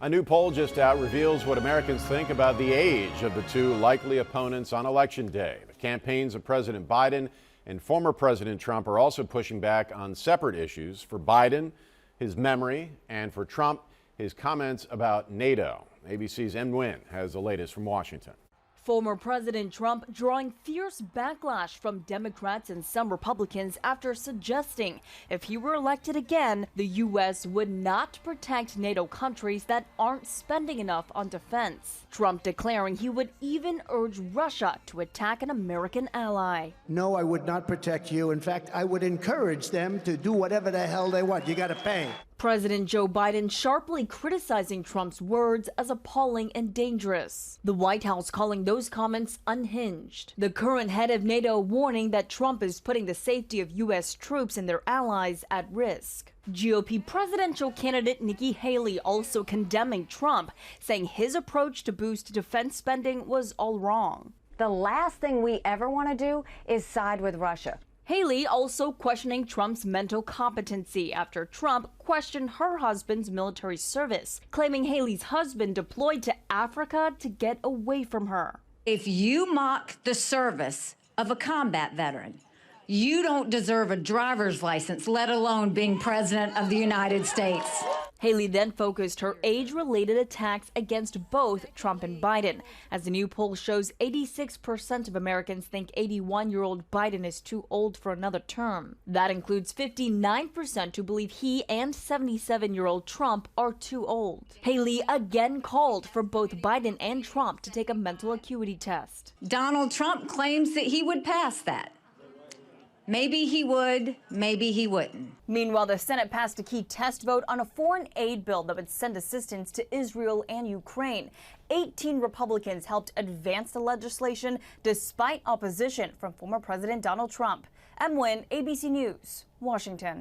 A new poll just out reveals what Americans think about the age of the two likely opponents on Election Day. The campaigns of President Biden and former President Trump are also pushing back on separate issues. For Biden, his memory, and for Trump, his comments about NATO. ABC's Em Nguyen has the latest from Washington. Former President Trump drawing fierce backlash from Democrats and some Republicans after suggesting if he were elected again, the U.S. would not protect NATO countries that aren't spending enough on defense. Trump declaring he would even urge Russia to attack an American ally. No, I would not protect you. In fact, I would encourage them to do whatever the hell they want. You got to pay. President Joe Biden sharply criticizing Trump's words as appalling and dangerous. The White House calling those comments unhinged. The current head of NATO warning that Trump is putting the safety of U.S. troops and their allies at risk. GOP presidential candidate Nikki Haley also condemning Trump, saying his approach to boost defense spending was all wrong. The last thing we ever want to do is side with Russia. Haley also questioning Trump's mental competency after Trump questioned her husband's military service, claiming Haley's husband deployed to Africa to get away from her. If you mock the service of a combat veteran, you don't deserve a driver's license, let alone being president of the United States. Haley then focused her age-related attacks against both Trump and Biden. As the new poll shows, 86% of Americans think 81-year-old Biden is too old for another term. That includes 59% who believe he and 77-year-old Trump are too old. Haley again called for both Biden and Trump to take a mental acuity test. Donald Trump claims that he would pass that. Maybe he would, maybe he wouldn't. Meanwhile, the Senate passed a key test vote on a foreign aid bill that would send assistance to Israel and Ukraine. 18 Republicans helped advance the legislation despite opposition from former President Donald Trump. Em Nguyen, ABC News, Washington.